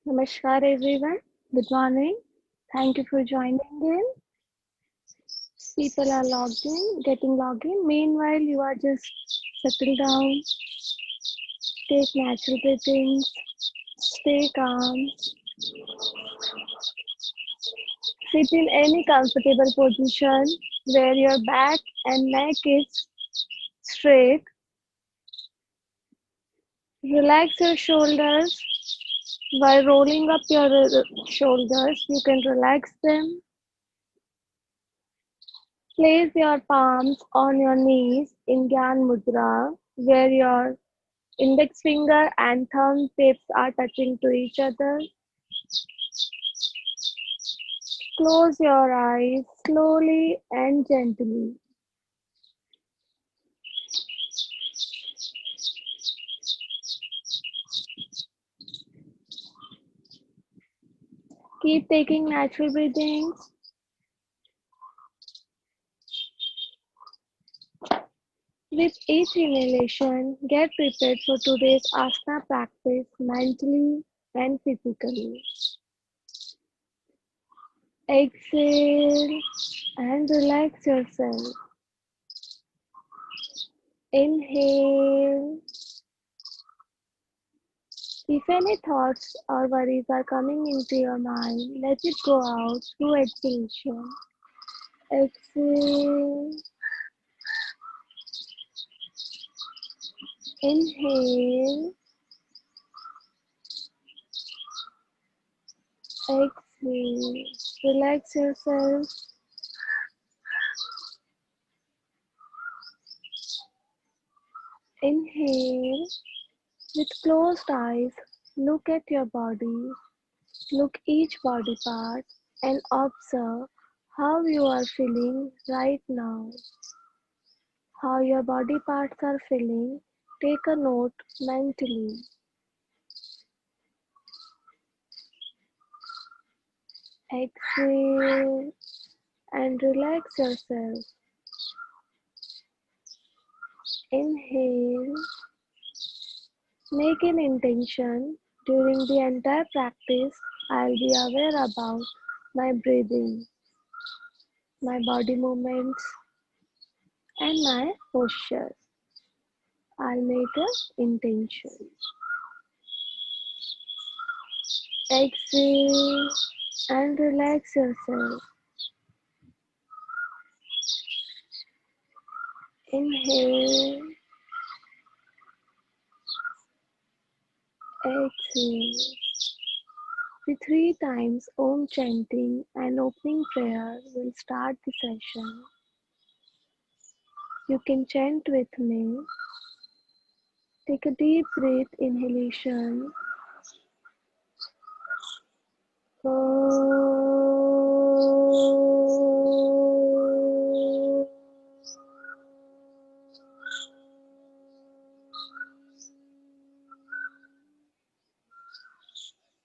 Namaskar everyone. Good morning. Thank you for joining in. People are logged in, getting logged in. Meanwhile, you are just settle down, take natural breathings, stay calm, sit in any comfortable position where your back and neck is straight. Relax your shoulders while rolling up your shoulders. You can relax them. Place your palms on your knees in Gyan Mudra, where your index finger and thumb tips are touching to each other. Close your eyes slowly and gently. Keep taking natural breathings. With each inhalation, get prepared for today's asana practice mentally and physically. Exhale and relax yourself. Inhale. If any thoughts or worries are coming into your mind, let it go out through exhalation. Exhale. Inhale. Exhale. Relax yourself. Inhale. With closed eyes, look at your body. Look each body part and observe how you are feeling right now. How your body parts are feeling. Take a note mentally. Exhale and relax yourself. Inhale. Make an intention. During the entire practice, I'll be aware about my breathing, my body movements, and my posture. I'll make an intention. Exhale and relax yourself. Inhale. Exhale. The three times Om chanting and opening prayer will start the session. You can chant with me. Take a deep breath inhalation.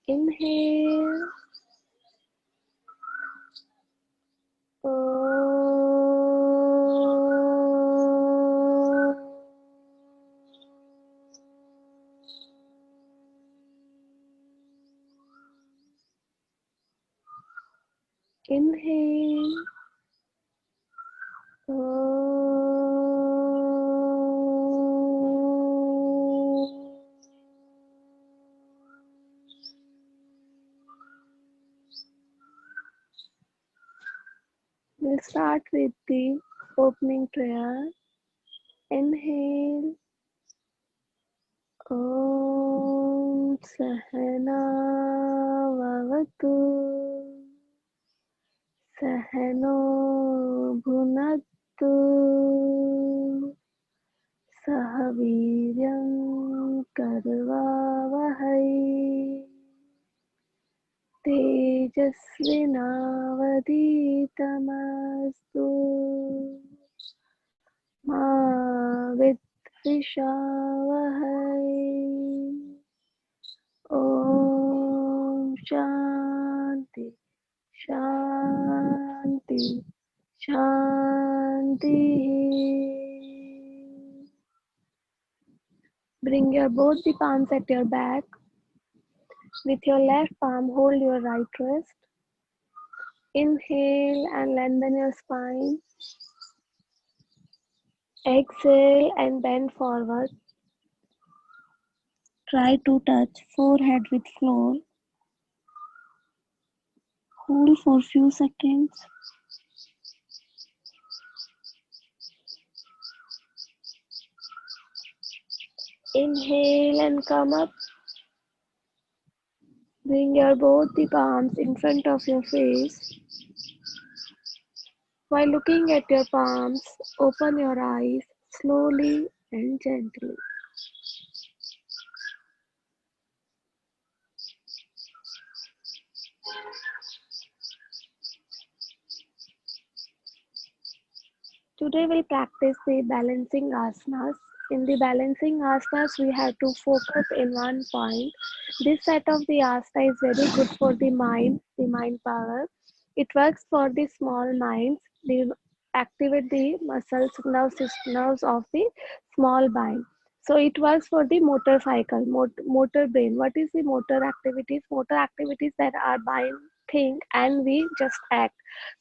Inhale. Inhale. We'll start with the opening prayer. Inhale. Om Sahana Vavatu Sahano Bhunattu Sahaviryam Karvavahai Tejasvinavaditamastu Ma Vidvishavahai. Om Shanti Shanti Shanti. Bring your both the palms at your back. With your left palm, hold your right wrist. Inhale and lengthen your spine. Exhale and bend forward. Try to touch forehead with floor. Hold for few seconds. Inhale and come up. Bring your both the palms in front of your face. While looking at your palms, open your eyes slowly and gently. Today we'll practice the balancing asanas. In the balancing asanas, we have to focus in one point. This set of the asana is very good for the mind power. It works for the small minds. They activate the muscles, nerves of the small mind. So it works for the motor cycle, motor brain. What is the motor activities? Motor activities that our mind think and we just act.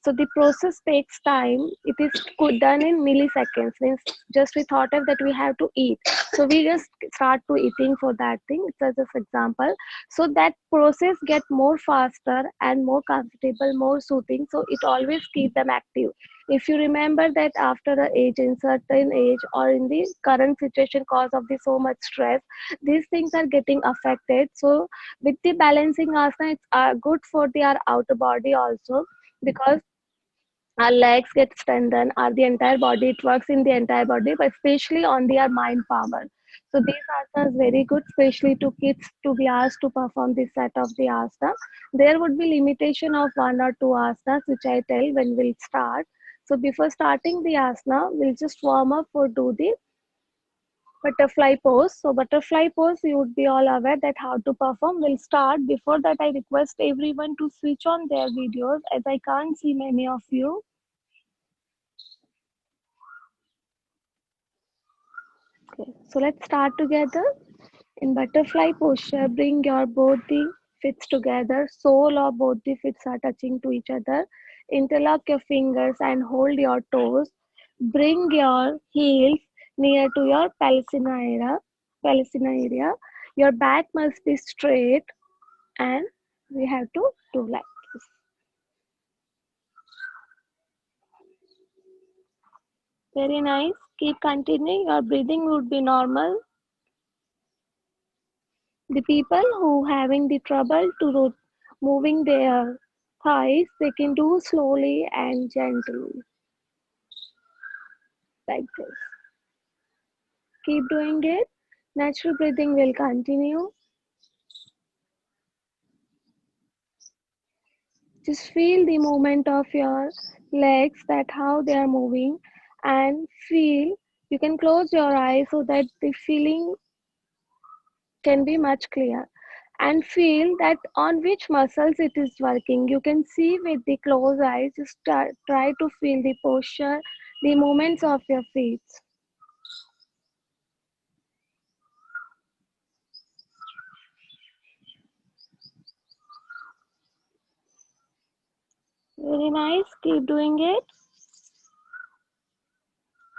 So the process takes time. It is done in milliseconds. Means just we thought of that we have to eat. So we just start to eating for that thing. It's just example. So that process get more faster and more comfortable, more soothing. So it always keep them active. If you remember that after a age, in certain age or in the current situation cause of the so much stress, these things are getting affected. So with the balancing asana, it's good for our outer body also, because our legs get strengthened, or the entire body, it works in the entire body, but especially on our mind power. So these asanas very good, especially to kids, to be asked to perform this set of the asana. There would be limitation of one or two asanas, which I tell when we'll start. So before starting the asana, we'll just warm up or do the butterfly pose. So butterfly pose, you would be all aware that how to perform. We'll start. Before that, I request everyone to switch on their videos, as I can't see many of you. Okay, so let's start together. In butterfly posture, bring your both the feet together. Sole of both the feet are touching to each other. Interlock your fingers and hold your toes. Bring your heels near to your Palestina area. Your back must be straight, and we have to do like this. Very nice. Keep continuing. Your breathing would be normal. The people who having the trouble to moving their thighs, they can do slowly and gently, like this. Keep doing it. Natural breathing will continue. Just feel the movement of your legs, that how they are moving, and feel. You can close your eyes so that the feeling can be much clear, and feel that on which muscles it is working. You can see with the closed eyes. Just try to feel the posture, the movements of your feet. Very nice. Keep doing it.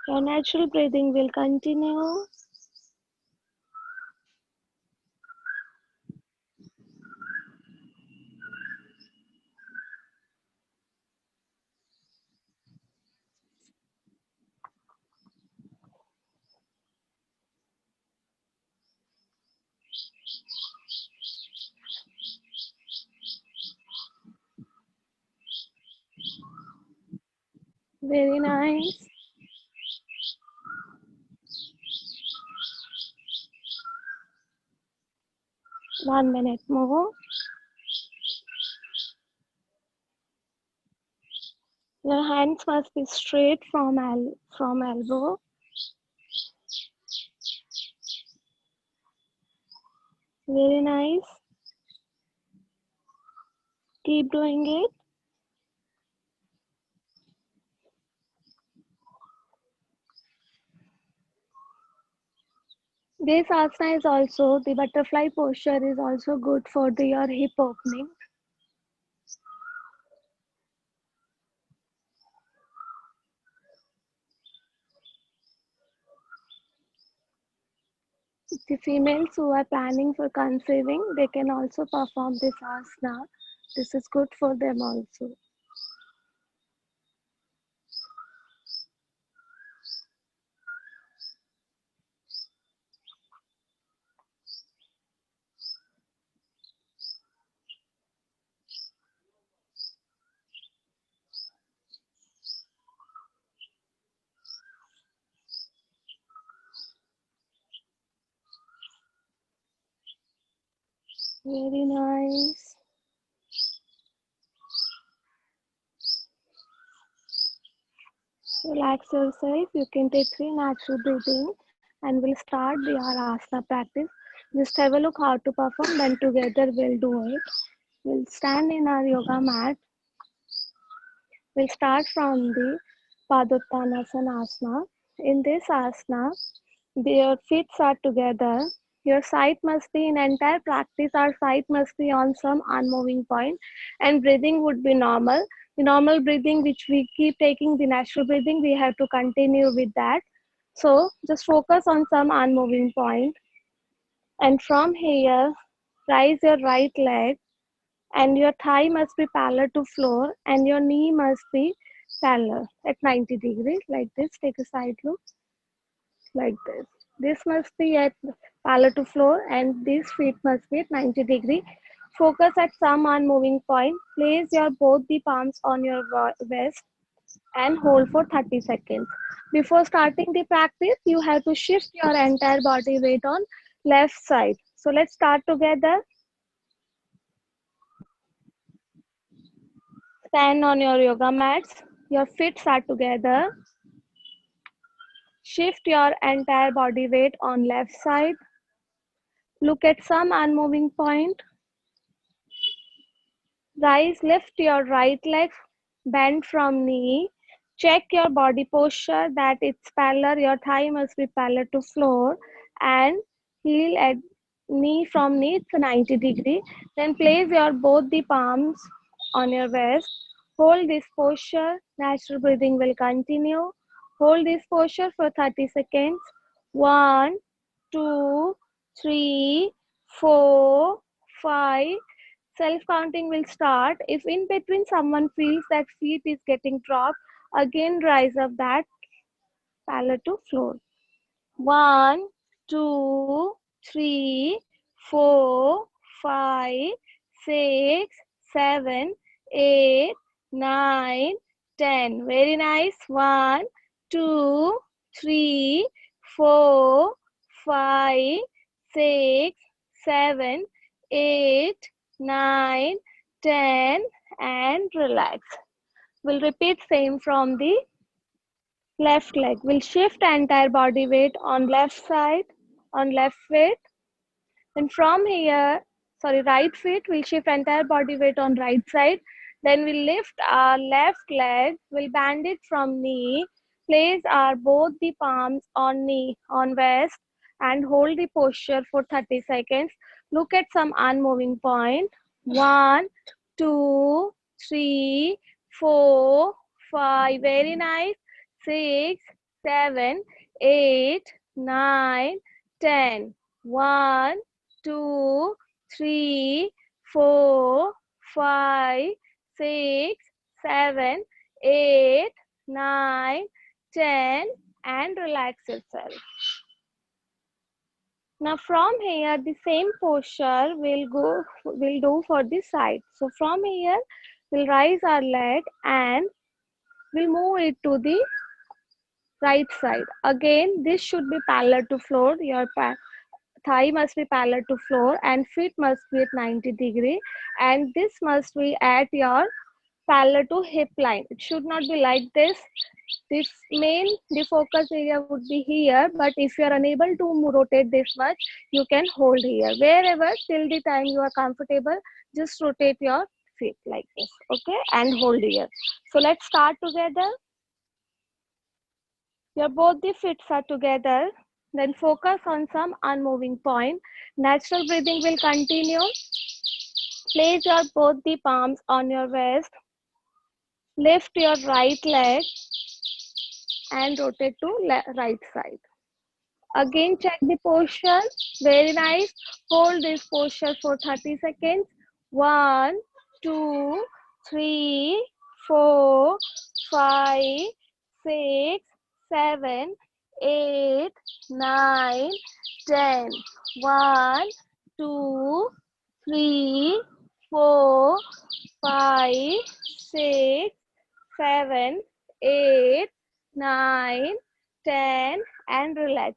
Your natural breathing will continue. Very nice. 1 minute more. Your hands must be straight from elbow. Very nice. Keep doing it. This asana is also, the butterfly posture is also good for your hip opening. The females who are planning for conceiving, they can also perform this asana. This is good for them also. Very nice. Relax yourself. You can take 3 natural breathing and we'll start the asana practice. Just have a look how to perform, then together we'll do it. We'll stand in our yoga mat. We'll start from the Padottanasana asana. In this asana, your feet are together. Your sight must be in entire practice. Our sight must be on some unmoving point, and breathing would be normal. The normal breathing, which we keep taking, the natural breathing, we have to continue with that. So just focus on some unmoving point, and from here, raise your right leg, and your thigh must be parallel to floor, and your knee must be parallel at 90 degrees, like this. Take a side look, like this. This must be at parallel to floor, and these feet must be at 90 degree. Focus at some unmoving point. Place your both the palms on your waist and hold for 30 seconds. Before starting the practice, you have to shift your entire body weight on left side. So let's start together. Stand on your yoga mats. Your feet are together. Shift your entire body weight on left side. Look at some unmoving point. Rise, lift your right leg, bend from knee. Check your body posture that it's parallel. Your thigh must be parallel to floor, and heel at knee from knee to 90 degree. Then place your both the palms on your waist. Hold this posture. Natural breathing will continue. Hold this posture for 30 seconds. 1, 2, 3, 4, 5. Self counting will start. If in between someone feels that feet is getting dropped, again rise up that parallel to floor. 1, 2, 3, 4, 5, 6, 7, 8, 9, 10. Very nice. 1, 2, 3, 4, 5, 6, 7, 8, 9, 10, and relax. We'll repeat same from the left leg. We'll shift entire body weight on left side, on left foot. Then from here, sorry, right foot, we'll shift entire body weight on right side. Then we'll lift our left leg, we'll bend it from knee, place our both the palms on knee, on waist, and hold the posture for 30 seconds. Look at some unmoving point. 1, 2, 3, 4, 5. Very nice. 6, 7, 8, 9, 10. 1, 2, 3, 4, 5, 6, 7, 8, 9, 10, and relax yourself. Now from here, the same posture we'll do for the side. So from here, we'll rise our leg and we'll move it to the right side. Again, this should be parallel to floor. Your thigh must be parallel to floor and feet must be at 90 degree, and this must be at your parallel to hip line. It should not be like this. The focus area would be here, but if you are unable to rotate this much, you can hold here. Wherever till the time you are comfortable, just rotate your feet like this, okay, and hold here. So let's start together. Your both the feet are together. Then focus on some unmoving point. Natural breathing will continue. Place your both the palms on your waist. Lift your right leg and rotate to right side. Again, check the posture. Very nice. Hold this posture for 30 seconds. 1, 2, 3, 4, 5, 6, 7, 8, 9, 10. 1, 2, 3, 4, 5, 6, 7, 8, 9, 10, and relax.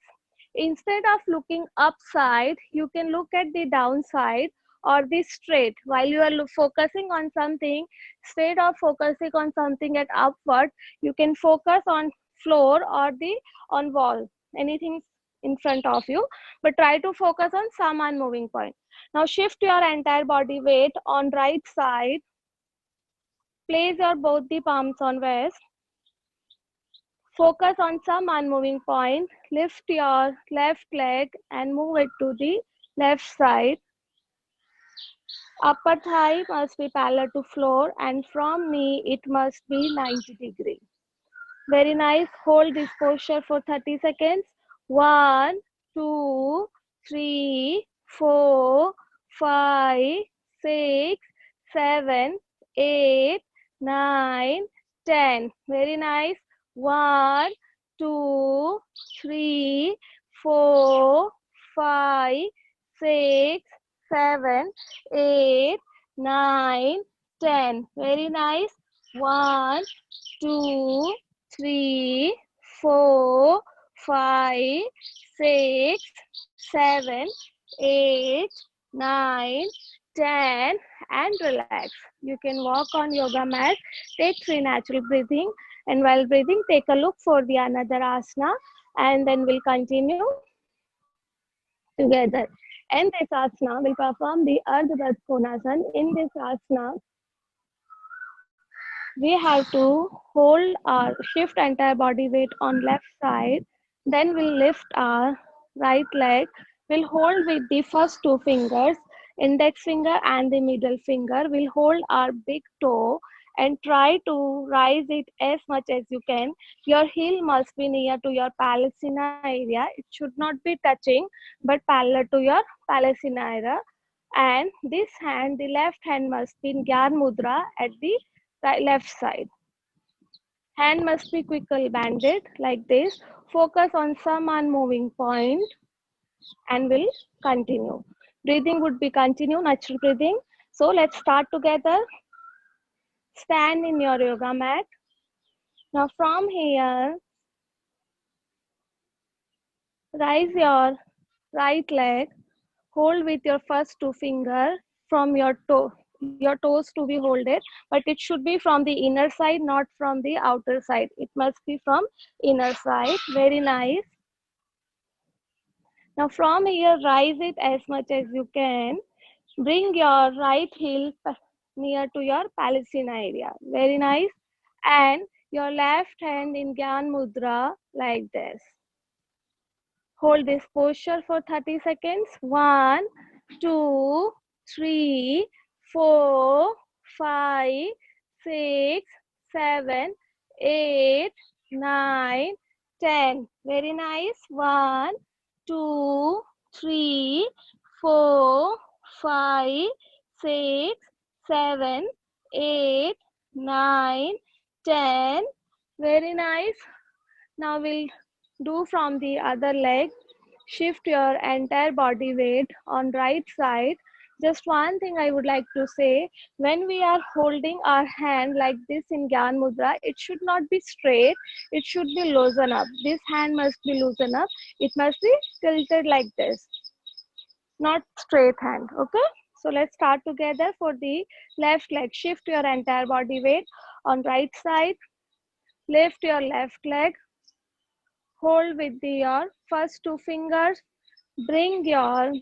Instead of looking upside, you can look at the downside or the straight. While you are focusing on something, instead of focusing on something at upward, you can focus on floor or the on wall, anything in front of you, but try to focus on some unmoving point. Now shift your entire body weight on right side. Place your both the palms on waist. Focus on some unmoving point. Lift your left leg and move it to the left side. Upper thigh must be parallel to floor, and from knee it must be 90 degrees. Very nice. Hold this posture for 30 seconds. 1, 2, 3, 4, 5, 6, 7, 8, 9, 10. Very nice. 1, 2, 3, 4, 5, 6, 7, 8, 9, 10. Very nice. 1, 2, 3, 4, 5, 6, 7, 8, 9, 10, and relax. You can walk on yoga mat, take 3 natural breathing, and while breathing, take a look for the another asana, and then we'll continue together. In this asana, we'll perform the Ardha Konasana. In this asana, we have to hold our shift entire body weight on left side. Then we'll lift our right leg. We'll hold with the first 2 fingers, index finger and the middle finger. We'll hold our big toe and try to rise it as much as you can. Your heel must be near to your Palestina area. It should not be touching, but parallel to your Palestina area. And this hand, the left hand must be in Gyan Mudra at the left side. Hand must be quickly banded like this. Focus on some unmoving point and will continue. Breathing would be continue, natural breathing. So let's start together. Stand in your yoga mat. Now from here, rise your right leg. Hold with your first 2 fingers from your toes to be holded, but it should be from the inner side, not from the outer side. It must be from inner side. Very nice. Now from here, rise it as much as you can. Bring your right heel near to your Palestina area. Very nice. And your left hand in Gyan Mudra like this. Hold this posture for 30 seconds. 1, 2, 3, 4, 5, 6, 7, 8, 9, 10. Very nice. 1, 2, 3, 4, 5, 6, 7, 8, 9, 10. Very nice. Now we'll do from the other leg. Shift your entire body weight on right side. Just one thing I would like to say, when we are holding our hand like this in Gyan Mudra, it should not be straight, it should be loosen up. This hand must be loosened up, it must be tilted like this, not straight hand, okay? So let's start together for the left leg. Shift your entire body weight on right side. Lift your left leg. Hold with your first 2 fingers. Bring your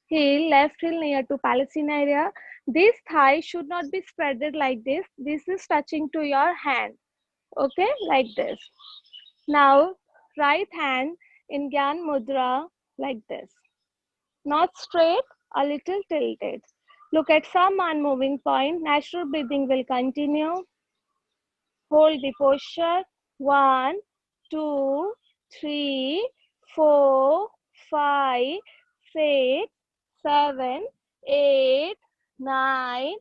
heel, left heel near to Palestina area. This thigh should not be spreaded like this. This is touching to your hand. Okay, like this. Now, right hand in Gyan Mudra like this. Not straight, a little tilted. Look at some unmoving point. Natural breathing will continue. Hold the posture. 1, 2, 3, 4, 5, 6, 7, 8, 9,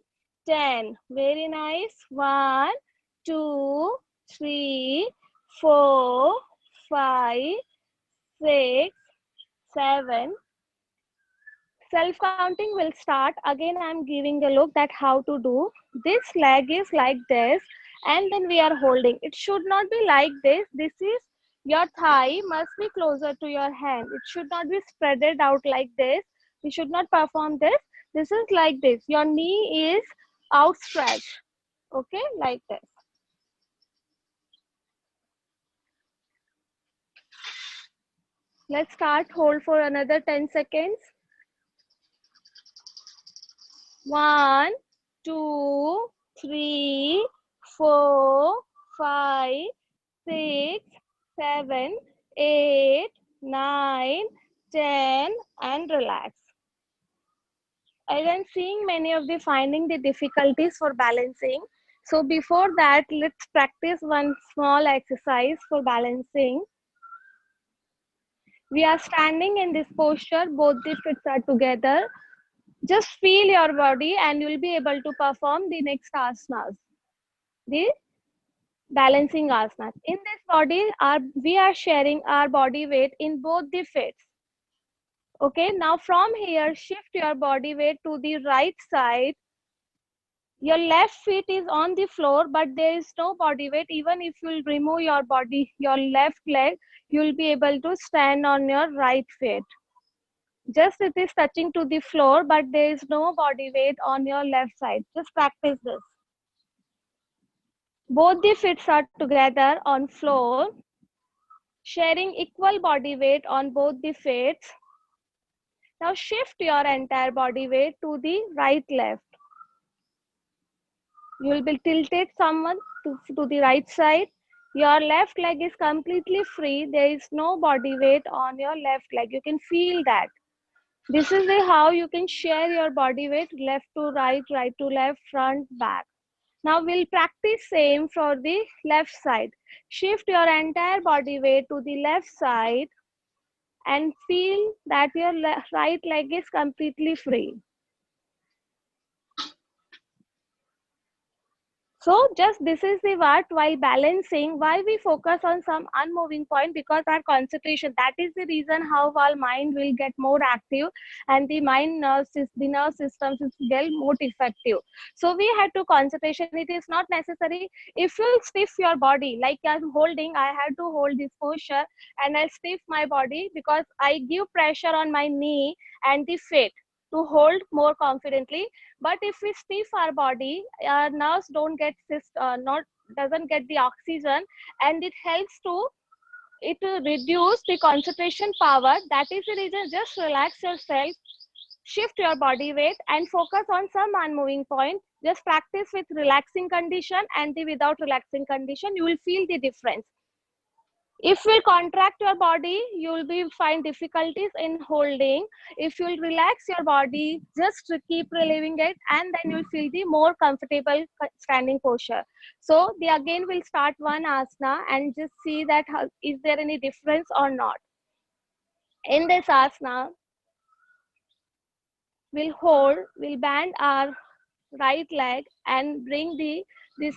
10. Very nice. 1, 2, 3, 4, 5, 6, 7. Self counting will start. Again, I'm giving a look at how to do. This leg is like this, and then we are holding. It should not be like this. This is your thigh must be closer to your hand. It should not be spreaded out like this. We should not perform this. This is like this. Your knee is outstretched. Okay, like this. Let's start. Hold for another 10 seconds. 1, 2, 3, 4, 5, 6, 7, 8, 9, 10, and relax. I am seeing many of the finding the difficulties for balancing. So before that, let's practice one small exercise for balancing. We are standing in this posture, both the feet are together. Just feel your body and you will be able to perform the next asanas, the balancing asanas. In this body, we are sharing our body weight in both the feet. Okay, now from here, shift your body weight to the right side. Your left foot is on the floor, but there is no body weight. Even if you remove your left leg, you will be able to stand on your right foot. Just it is touching to the floor, but there is no body weight on your left side. Just practice this. Both the feet are together on floor, sharing equal body weight on both the feet. Now shift your entire body weight to the right left. You will be tilted someone to the right side. Your left leg is completely free. There is no body weight on your left leg. You can feel that. This is how you can share your body weight left to right, right to left, front, back. Now we'll practice same for the left side. Shift your entire body weight to the left side and feel that your right leg is completely free. So just this is the what while balancing, why we focus on some unmoving point, because our concentration, that is the reason how our mind will get more active and the nerve systems will get more effective. So we had to concentration. It is not necessary. If you stiff your body, like I'm holding, I had to hold this posture and I stiff my body because I give pressure on my knee and the feet to hold more confidently. But if we stiff our body, our nerves don't get doesn't get the oxygen, and it helps to reduce the concentration power. That is the reason. Just relax yourself, shift your body weight, and focus on some unmoving point. Just practice with relaxing condition and the without relaxing condition. You will feel the difference. If you contract your body, you will find difficulties in holding. If you relax your body, just to keep relieving it, and then you'll feel the more comfortable standing posture. So again we'll start one asana and just see that is there any difference or not. In this asana, we'll bend our right leg and bring this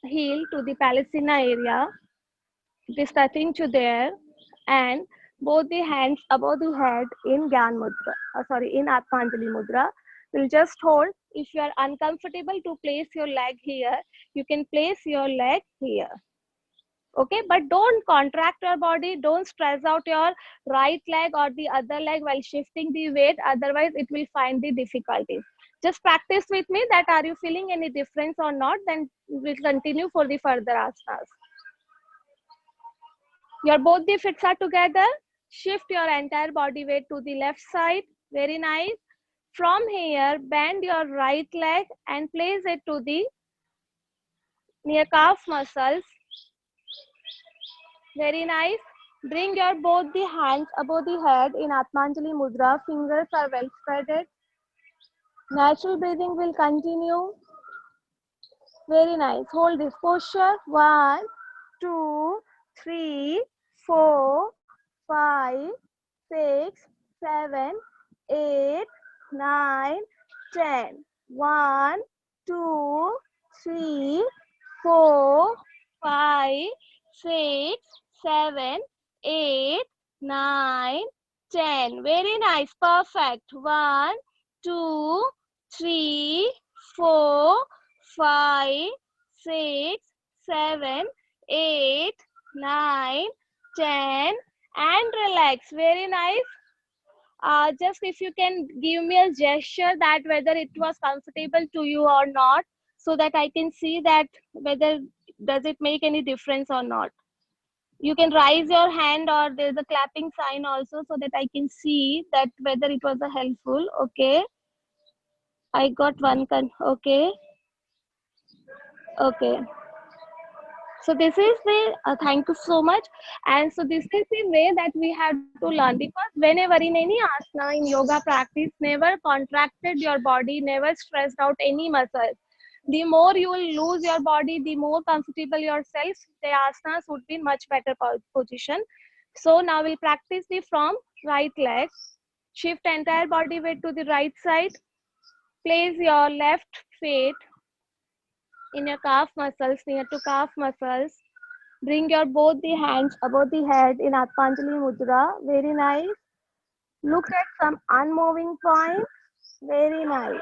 heel to the Palestina area. It is touching to there, and both the hands above the head in Gyan Mudra, in Atmanjali Mudra. We'll just hold. If you are uncomfortable to place your leg here, you can place your leg here. Okay, but don't contract your body. Don't stress out your right leg or the other leg while shifting the weight. Otherwise, it will find the difficulties. Just practice with me that are you feeling any difference or not? Then we'll continue for the further asanas. Both the feet are together. Shift your entire body weight to the left side. Very nice. From here, bend your right leg and place it to the near calf muscles. Very nice. Bring your both the hands above the head in Atmanjali Mudra. Fingers are well spreaded. Natural breathing will continue. Very nice. Hold this posture. 1, 2, 3, 4, 5, 6, 7, 8, 9, 10. 1, 2, 3, 4, 5, 6, 7, 8, 9, 10. Very nice. Perfect. 1, 2, 3, 4, 5, 6, 7, 8, 9, 10, and relax. Very nice. Just if you can give me a gesture that whether it was comfortable to you or not, so that I can see that whether does it make any difference or not. You can raise your hand or there's a clapping sign also, so that I can see that whether it was a helpful. Okay, I got one. Okay, okay. So this is the thank you so much. And so this is the way that we have to learn, because whenever in any asana in yoga practice, never contracted your body, never stressed out any muscles. The more you will lose your body, the more comfortable yourself, the asanas would be in much better position. So now we'll practice the from right leg. Shift entire body weight to the right side. Place your left foot in your calf muscles, near to calf muscles. Bring your both the hands above the head in Atmanjali Mudra. Very nice. Look at some unmoving points. Very nice.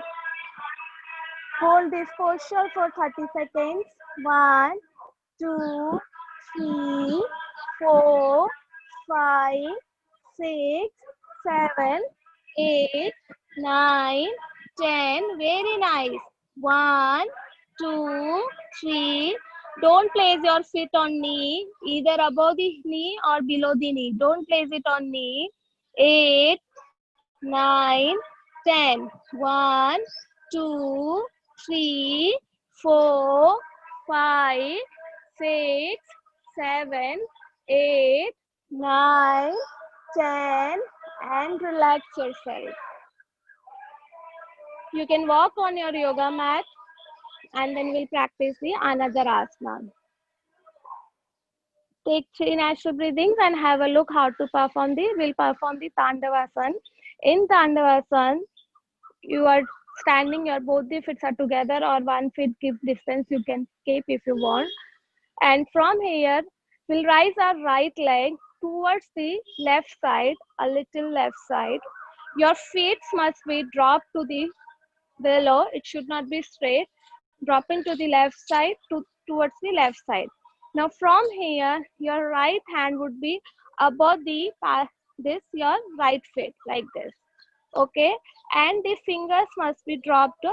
Hold this posture for 30 seconds. 1, 2, 3, 4, 5, 6, 7, 8, 9, 10. Very nice. 1, 2, 3. Don't place your feet on knee, either above the knee or below the knee. Don't place it on knee. 8, 9, 10. 1, 2, 3, 4, 5, 6, 7, 8, 9, 10, and relax yourself. You can walk on your yoga mat, and then we'll practice the another asana. Take 3 natural breathings and have a look how to perform we'll perform the Tandavasana. In Tandavasana, you are standing, your both the feet are together, or 1 foot keep distance you can keep if you want. And from here, we'll raise our right leg towards the left side, a little left side. Your feet must be dropped to the below. It should not be straight. Drop into the left side towards the left side. Now from here, your right hand would be above your right foot like this. Okay, and the fingers must be dropped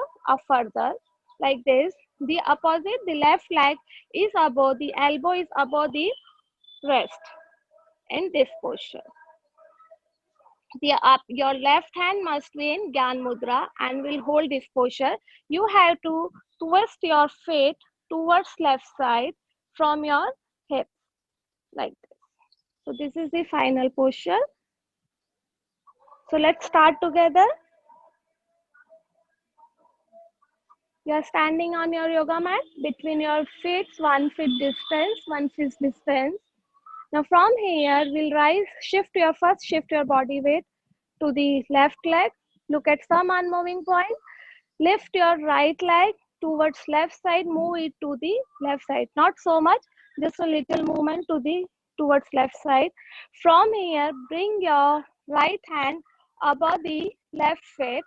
further like this. The opposite, the left leg is above, the elbow is above the wrist in this posture. Your left hand must be in Gyan Mudra and will hold this posture. You have to twist your feet towards left side from your hip like this. So this is the final posture. So let's start together. You are standing on your yoga mat. Between your feet, 1 foot distance, 1 foot distance. Now from here, we'll shift your body weight to the left leg. Look at some unmoving point. Lift your right leg towards left side, move it to the left side. Not so much, just a little movement towards left side. From here, bring your right hand above the left foot.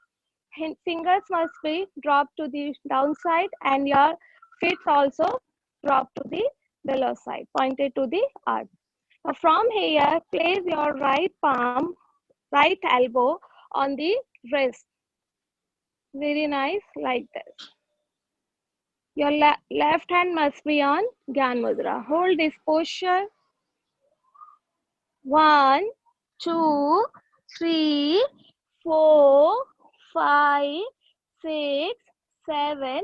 Fingers must be dropped to the downside, and your feet also drop to the below side, pointed to the earth. Now from here, place your right palm, right elbow on the wrist. Very nice, like this. Your left hand must be on Gyan Mudra. Hold this posture. 1, 2, 3, 4, 5, 6, 7,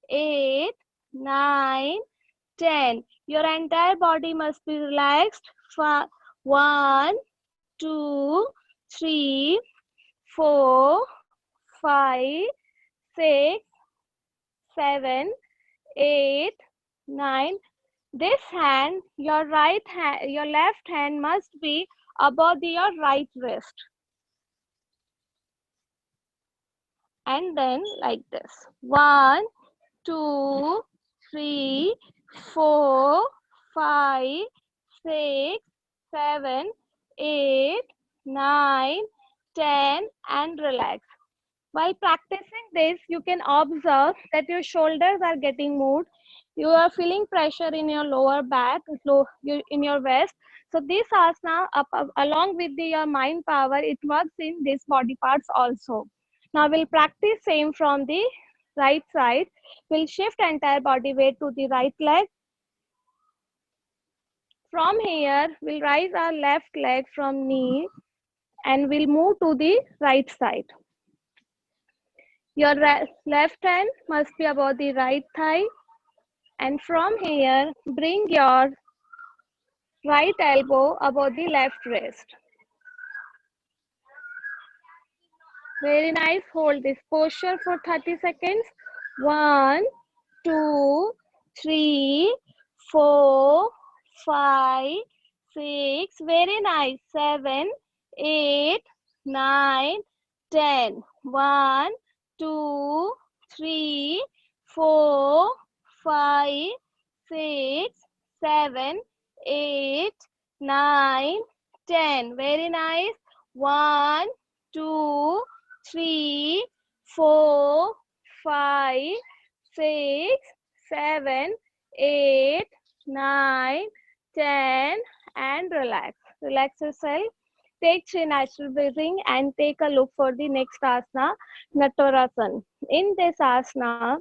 8, 9, 10. Your entire body must be relaxed 1, 2, 3, 4, 5, 6, 7, 8, 9. This hand, your right hand, your left hand must be above your right wrist. And then like this. 1, 2, 3, 4, 5, 6, 7, 8, 9, 10, and relax. While practicing this, you can observe that your shoulders are getting moved. You are feeling pressure in your lower back, in your waist. So this asana, along with your mind power, it works in these body parts also. Now we'll practice same from the right side. We'll shift entire body weight to the right leg. From here, we'll raise our left leg from knee and we'll move to the right side. Your left hand must be above the right thigh, and from here, bring your right elbow above the left wrist. Very nice. Hold this posture for 30 seconds. 1, 2, 3, 4, 5, 6. Very nice. 7, 8, 9, 10. 1, 2, 3, 4, 5, 6, 7, 8, 9, 10. Very nice. 1, 2, 3, 4, 5, 6, 7, 8, 9, 10, and relax. Relax yourself. Take 3 natural breathing and take a look for the next asana, Natarasana. In this asana,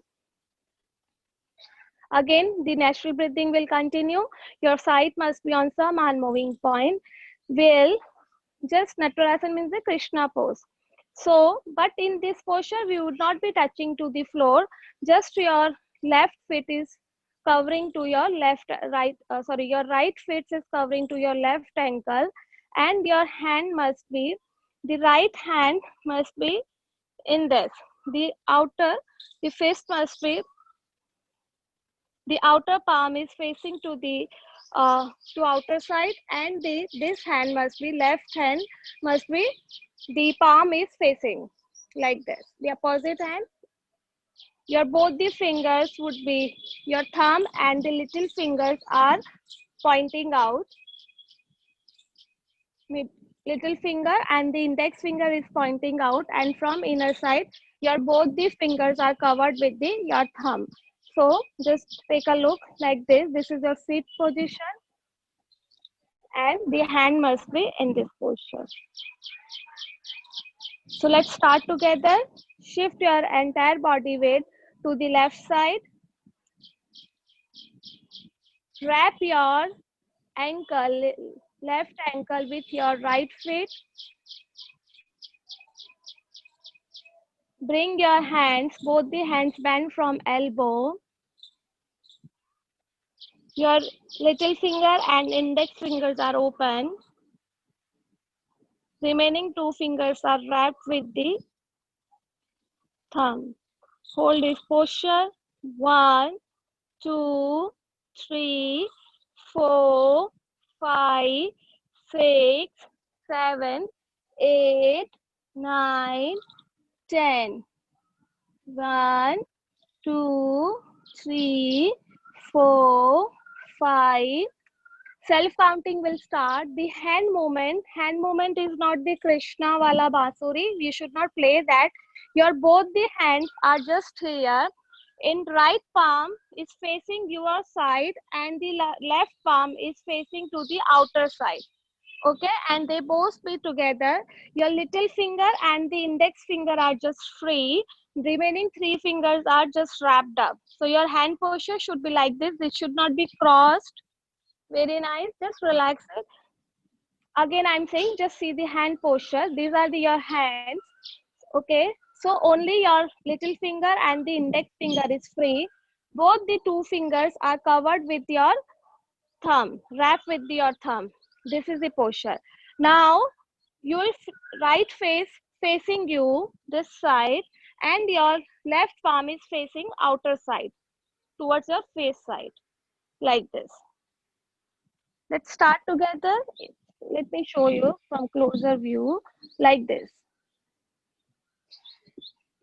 again, the natural breathing will continue. Your sight must be on some unmoving point. Will just Natarasana means the Krishna pose. So, but in this posture, we would not be touching to the floor. Just your left foot is covering to your your right foot is covering to your left ankle, and your hand must be, the right hand must be in this. The fist must be, the outer palm is facing to the to outer side, and this hand must be, left hand must be, the palm is facing like this. The opposite hand, your both the fingers would be, your thumb and the little fingers are pointing out. Little finger and the index finger is pointing out, and from inner side, your both the fingers are covered with your thumb. So just take a look like this. This is your sit position, and the hand must be in this posture. So let's start together. Shift your entire body weight to the left side. Wrap your left ankle with your right foot. Bring your hands, both the hands bend from elbow. Your little finger and index fingers are open. Remaining 2 fingers are wrapped with the thumb. Hold this posture. 1, 2, 3, 4, 5, 6, 7, 8, 9, 10. 1, 2, 3, 4, 5. Self counting will start. The hand movement is not the Krishna wala basuri. We should not play that. Your both the hands are just here. In right palm is facing your side, and the left palm is facing to the outer side. Okay, and they both be together. Your little finger and the index finger are just free. Remaining 3 fingers are just wrapped up. So your hand posture should be like this. It should not be crossed. Very nice. Just relax it. Again, I'm saying just see the hand posture. These are your hands. Okay. So only your little finger and the index finger is free. Both the 2 fingers are covered with your thumb. Wrap with your thumb. This is the posture. Now your right face facing you this side, and your left palm is facing outer side towards your face side, like this. Let's start together. Let me show you from closer view, like this.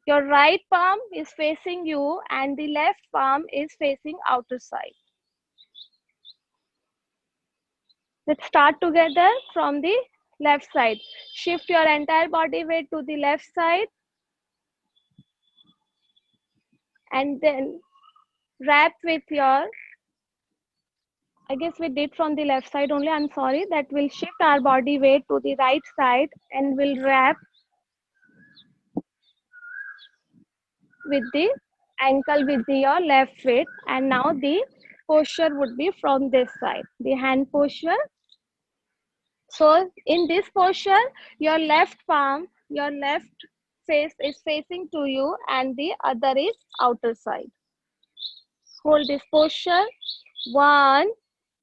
Your right palm is facing you and the left palm is facing outer side. Let's start together from the left side. Shift your entire body weight to the left side and then wrap with your, I guess we did from the left side only, I'm sorry, that will shift our body weight to the right side and will wrap with the ankle with your left foot. And now the posture would be from this side, the hand posture. So in this posture, your left palm, your left face is facing to you and the other is outer side. Hold this posture. 1,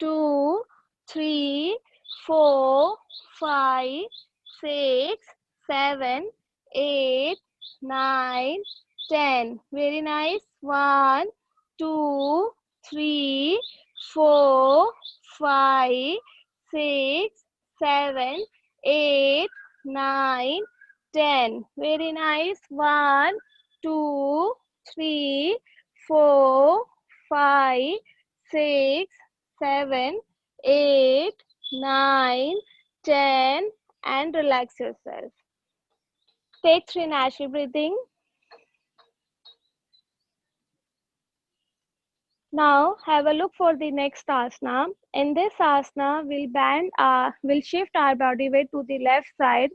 2, 3, 4, 5, 6, 7, 8, 9, 10. Very nice. 1, 2, 3, 4, 5, 6, 7, 8, 9, 10. Very nice. 1, 2, 3, 4, 5, 6, 7, 8, 9, 10, and relax yourself. Take 3 natural breathing. Now have a look for the next asana. In this asana, we'll shift our body weight to the left side.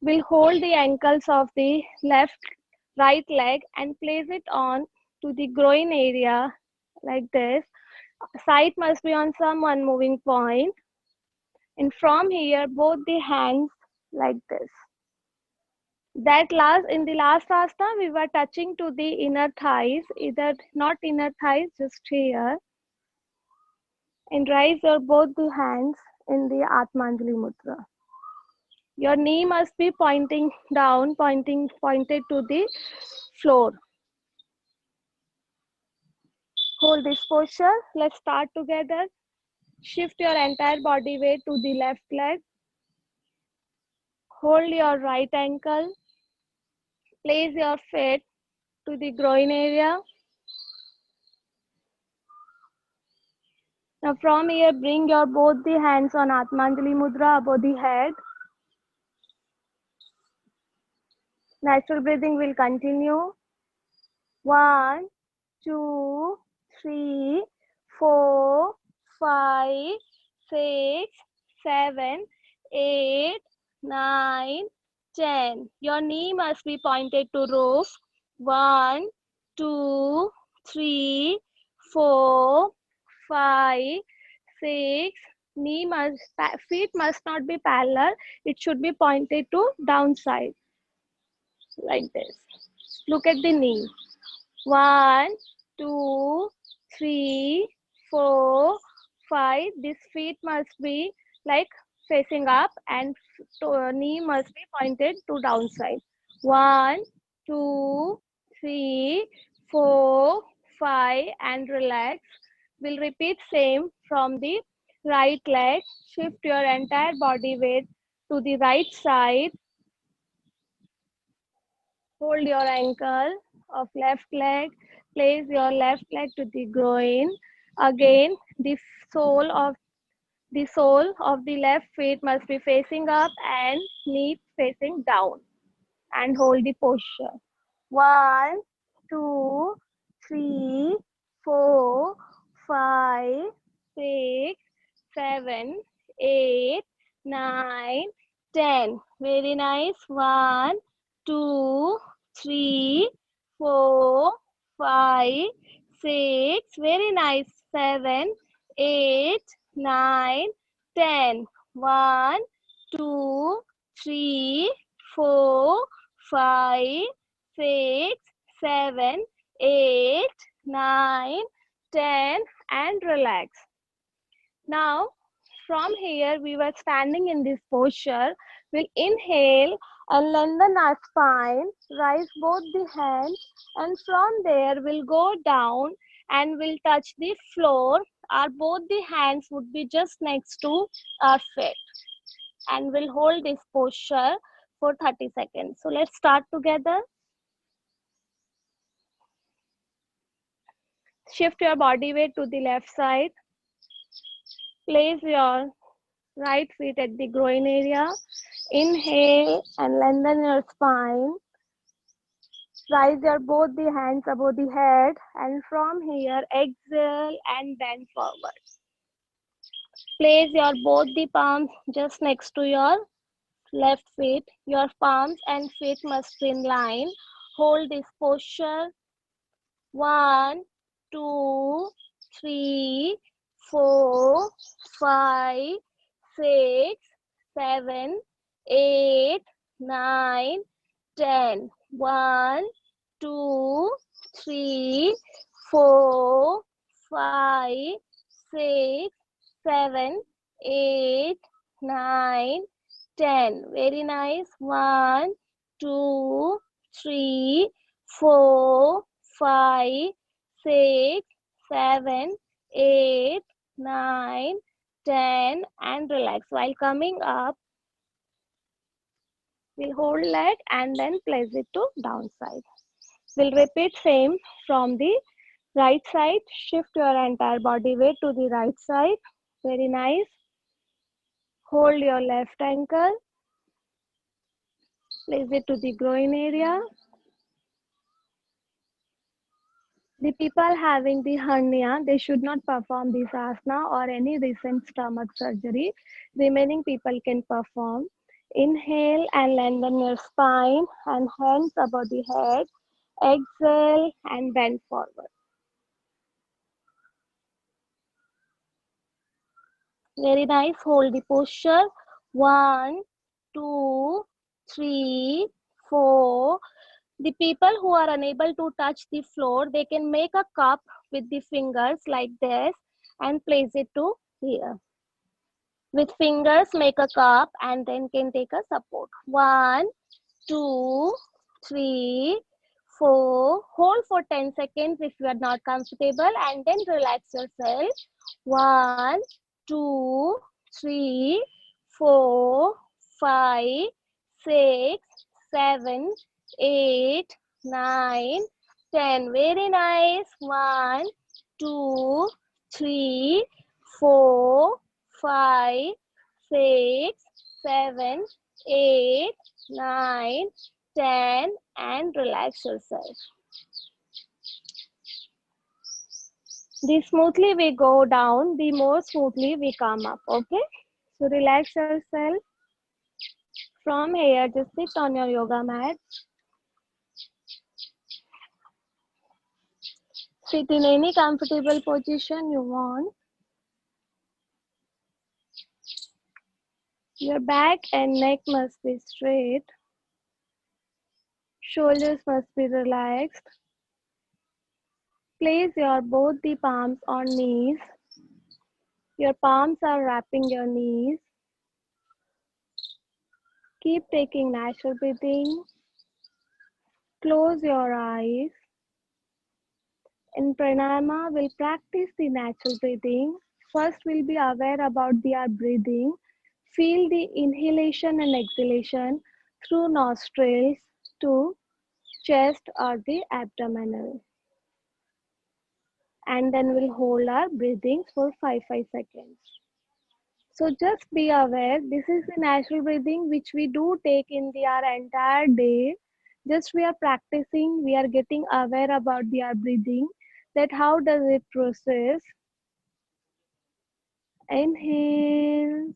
We'll hold the ankles of the right leg and place it on to the groin area like this. Sight must be on some one moving point. And from here, both the hands like this. In the last asana, we were touching to the inner thighs, either not inner thighs, just here. And raise your both the hands in the Atmanjali Mudra. Your knee must be pointing down, pointed to the floor. Hold this posture. Let's start together. Shift your entire body weight to the left leg. Hold your right ankle. Place your feet to the groin area. Now from here, bring your both the hands on Atmanjali Mudra above the head. Natural breathing will continue. 1, 2, 3, 4, 5, 6, 7, 8, 9, 10. Your knee must be pointed to roof. 1, 2, 3, 4, 5, 6. Feet must not be parallel. It should be pointed to downside like this. Look at the knee. 1, 2, 3, 4, 5. This feet must be like facing up and knee must be pointed to downside. 1, 2, 3, 4, 5 and relax. We'll repeat same from the right leg. Shift your entire body weight to the right side. Hold your ankle of left leg. Place your left leg to the groin. Again, the sole of the left foot must be facing up and knee facing down. And hold the posture. 1, 2, 3, 4, 5, 6, 7, 8, 9, 10. Very nice. 1, 2, 3, 4, 5, 6. Very nice. 7, 8, 9, 10. 1, 2, 3, 4, 5, 6, 7, 8, 9, 10 and relax. Now from here we were standing in this posture. We'll inhale and lengthen our spine, rise both the hands, and from there we'll go down and we'll touch the floor. Our both the hands would be just next to our feet, and we'll hold this posture for 30 seconds. So let's start together. Shift your body weight to the left side. Place your right feet at the groin area. Inhale and lengthen your spine. Rise your both the hands above the head, and from here exhale and bend forward. Place your both the palms just next to your left feet. Your palms and feet must be in line. Hold this posture. 1, 2, 3, 4, 5, 6, 7, 8, 9, 10. 1, 2, 3, 4, 5, 6, 7, 8, 9, 10. Very nice. 1, 2, 3, 4, 5, 6, 7, 8, 9, 10, and relax. While coming up, we'll hold leg and then place it to downside. We'll repeat same from the right side. Shift your entire body weight to the right side. Very nice. Hold your left ankle. Place it to the groin area. The people having the hernia, they should not perform this asana or any recent stomach surgery. Remaining people can perform. Inhale and lengthen your spine and hands above the head. Exhale and bend forward. Very nice. Hold the posture. 1, 2, 3, 4. The people who are unable to touch the floor, they can make a cup with the fingers like this and place it to here. With fingers, make a cup and then can take a support. 1, 2, 3, 4. Hold for 10 seconds if you are not comfortable, and then relax yourself. 1, 2, 3, 4, 5, 6, 7, 8, 9, 10. Very nice. 1, 2, 3, 4, 5, 6, 7, 8, 9, 10, and relax yourself. The smoothly we go down, the more smoothly we come up. Okay, so relax yourself. From here, just sit on your yoga mat. Sit in any comfortable position you want. Your back and neck must be straight. Shoulders must be relaxed. Place your both the palms on knees. Your palms are wrapping your knees. Keep taking natural breathing. Close your eyes. In pranayama, we'll practice the natural breathing. First, we'll be aware about our breathing. Feel the inhalation and exhalation through nostrils to chest or the abdominal. And then we'll hold our breathing for 5 seconds. So just be aware, this is the natural breathing which we do take in our entire day. Just we are practicing, we are getting aware about our breathing, that how does it process. Inhale,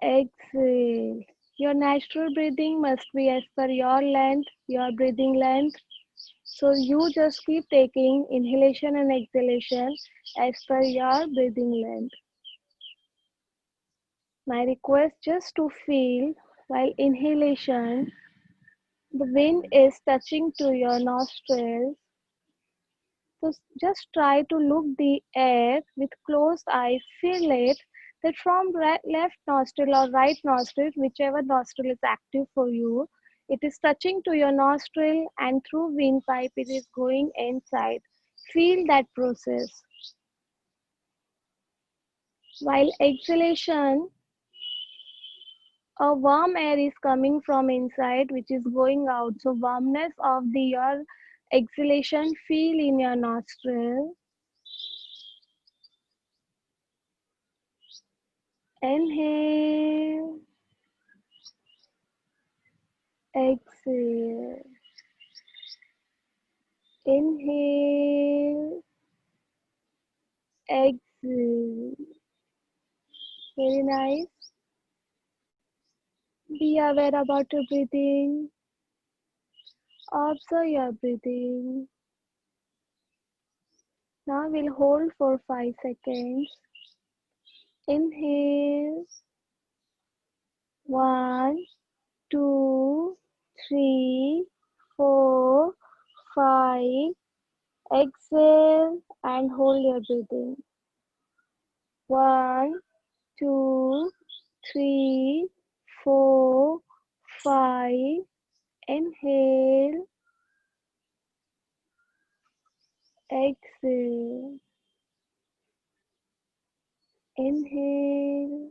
exhale. Your natural breathing must be as per your length, your breathing length. So you just keep taking inhalation and exhalation as per your breathing length. My request just to feel while inhalation, the wind is touching to your nostrils. So just try to look the air with closed eyes. Feel it that from left nostril or right nostril, whichever nostril is active for you, it is touching to your nostril and through windpipe it is going inside. Feel that process. While exhalation, a warm air is coming from inside which is going out. So warmness of the your exhalation feel in your nostril. Inhale, exhale. Inhale, exhale. Very nice. Be aware about your breathing. Observe your breathing. Now we'll hold for 5 seconds. Inhale. 1, 2, 3, 4, 5. Exhale and hold your breathing. 1, 2, 3, 4, 5. Inhale, exhale. Inhale,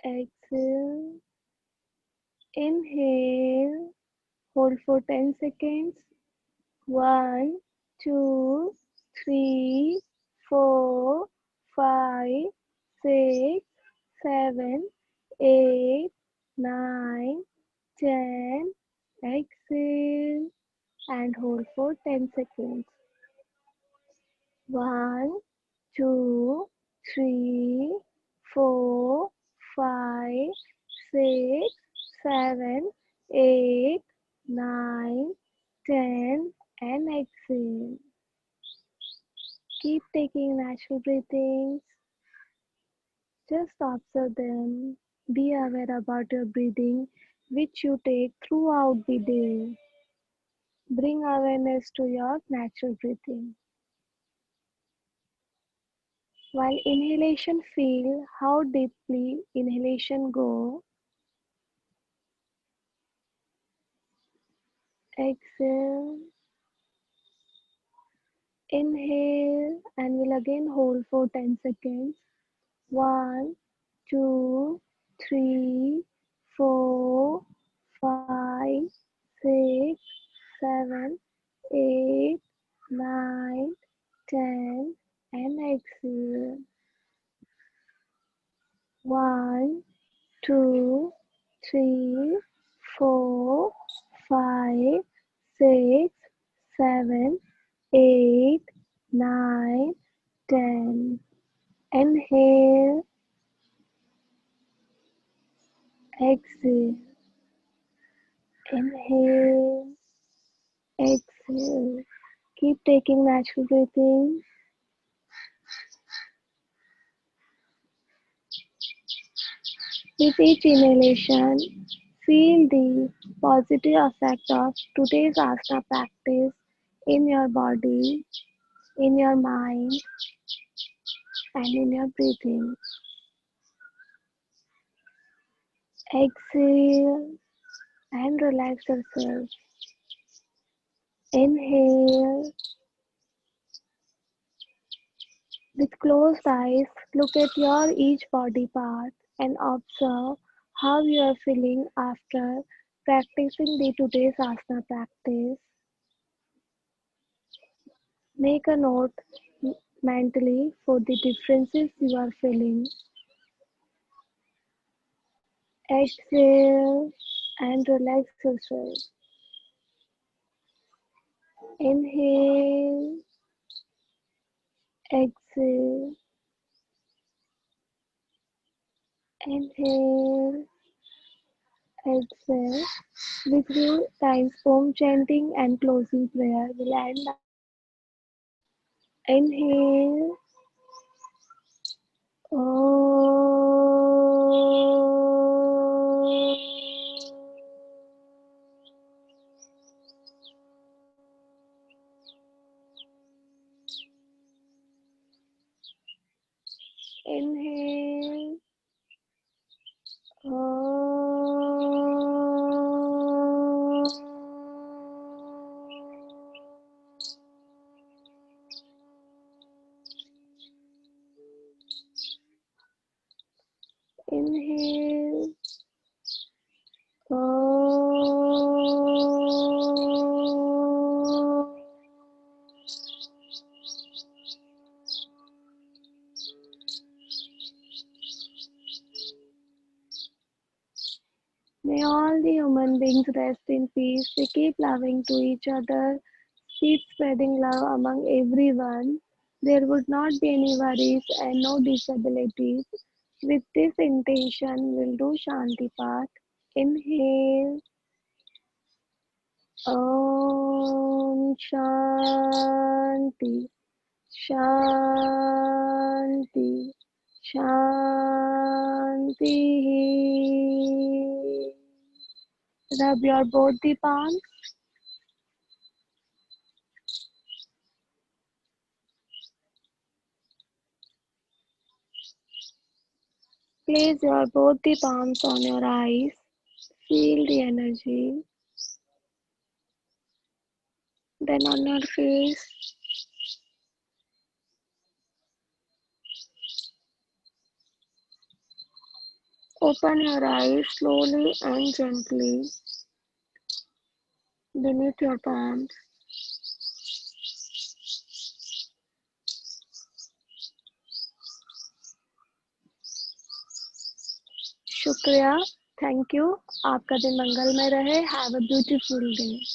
exhale. Inhale, hold for 10 seconds. 1, 2, 3, 4, 5, 6, 7, 8, 9, 10. Exhale and hold for 10 seconds. 1, 2, 3, 4, 5, 6, 7, 8, 9, 10, and exhale. Keep taking natural breathings. Just observe them. Be aware about your breathing, which you take throughout the day. Bring awareness to your natural breathing. While inhalation, feel how deeply inhalation go. Exhale. Inhale and we'll again hold for 10 seconds. 1, 2, 3, 4, 5, 6, 7, 8, 9, 10, and exhale. 1, 2, 3, 4, 5, 6, 7, 8, 9, 10. Inhale, exhale. Inhale, exhale. Keep taking natural breathing. With each inhalation, feel the positive effect of today's asana practice in your body, in your mind, and in your breathing. Exhale and relax yourself. Inhale. With closed eyes, look at your each body part and observe how you are feeling after practicing the today's asana practice. Make a note mentally for the differences you are feeling. Exhale and relax yourself. Inhale, exhale, inhale, exhale. With 3 times Om chanting and closing prayer will end. Inhale. Inhale. Inhale. May all the human beings rest in peace. We keep loving to each other, keep spreading love among everyone. There would not be any worries and no disabilities. With this intention, we'll do Shanti Path. Inhale. Om Shanti. Shanti. Shanti. Rub your both the palms. Place your both the palms on your eyes. Feel the energy. Then on your face. Open your eyes slowly and gently beneath your palms. शुक्रिया, thank you. आपका दिन मंगलमय रहे. Have a beautiful day.